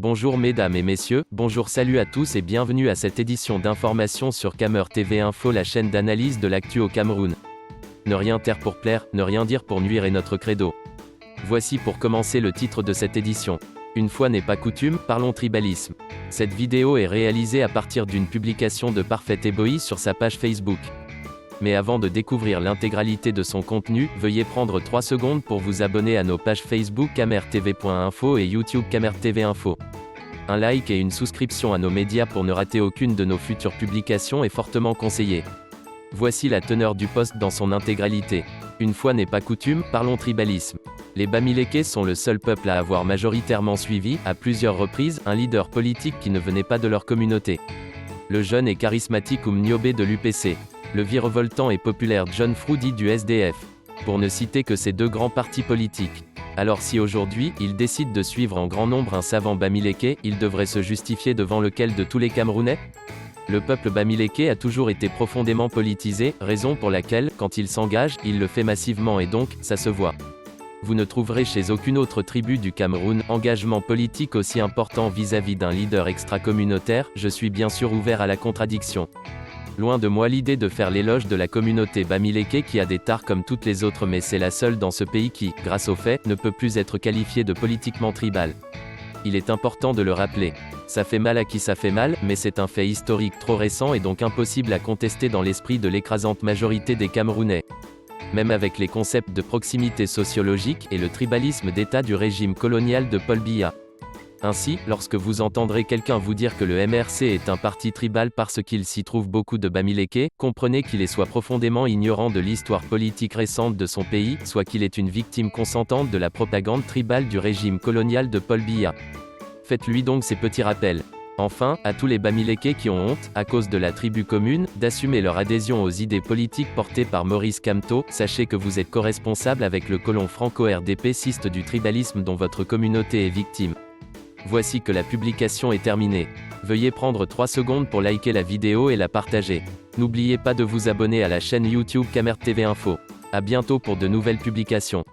Bonjour mesdames et messieurs, bonjour salut à tous et bienvenue à cette édition d'information sur Camer TV Info, la chaîne d'analyse de l'actu au Cameroun. Ne rien taire pour plaire, ne rien dire pour nuire est notre credo. Voici pour commencer le titre de cette édition. Une fois n'est pas coutume, parlons tribalisme. Cette vidéo est réalisée à partir d'une publication de Parfait Eboy sur sa page Facebook. Mais avant de découvrir l'intégralité de son contenu, veuillez prendre 3 secondes pour vous abonner à nos pages Facebook camertv.info et YouTube Camer TV Info. Un like et une souscription à nos médias pour ne rater aucune de nos futures publications est fortement conseillé. Voici la teneur du post dans son intégralité. Une fois n'est pas coutume, parlons tribalisme. Les Bamileke sont le seul peuple à avoir majoritairement suivi, à plusieurs reprises, un leader politique qui ne venait pas de leur communauté. Le jeune et charismatique Oumniobé de l'UPC. Le virevoltant et populaire John Froudi du SDF. Pour ne citer que ces deux grands partis politiques. Alors si aujourd'hui, ils décident de suivre en grand nombre un savant Bamileke, ils devraient se justifier devant lequel de tous les Camerounais ? Le peuple Bamileke a toujours été profondément politisé, raison pour laquelle, quand il s'engage, il le fait massivement et donc, ça se voit. Vous ne trouverez chez aucune autre tribu du Cameroun engagement politique aussi important vis-à-vis d'un leader extra-communautaire. Je suis bien sûr ouvert à la contradiction. Loin de moi l'idée de faire l'éloge de la communauté Bamileke qui a des tares comme toutes les autres, mais c'est la seule dans ce pays qui, grâce au fait, ne peut plus être qualifiée de politiquement tribal. Il est important de le rappeler. Ça fait mal à qui ça fait mal, mais c'est un fait historique trop récent et donc impossible à contester dans l'esprit de l'écrasante majorité des Camerounais. Même avec les concepts de proximité sociologique et le tribalisme d'État du régime colonial de Paul Biya. Ainsi, lorsque vous entendrez quelqu'un vous dire que le MRC est un parti tribal parce qu'il s'y trouve beaucoup de Bamileke, comprenez qu'il est soit profondément ignorant de l'histoire politique récente de son pays, soit qu'il est une victime consentante de la propagande tribale du régime colonial de Paul Biya. Faites-lui donc ces petits rappels. Enfin, à tous les Bamileke qui ont honte, à cause de la tribu commune, d'assumer leur adhésion aux idées politiques portées par Maurice Kamto, sachez que vous êtes co-responsable avec le colon franco-RDPciste du tribalisme dont votre communauté est victime. Voici que la publication est terminée. Veuillez prendre 3 secondes pour liker la vidéo et la partager. N'oubliez pas de vous abonner à la chaîne YouTube Camer TV Info. À bientôt pour de nouvelles publications.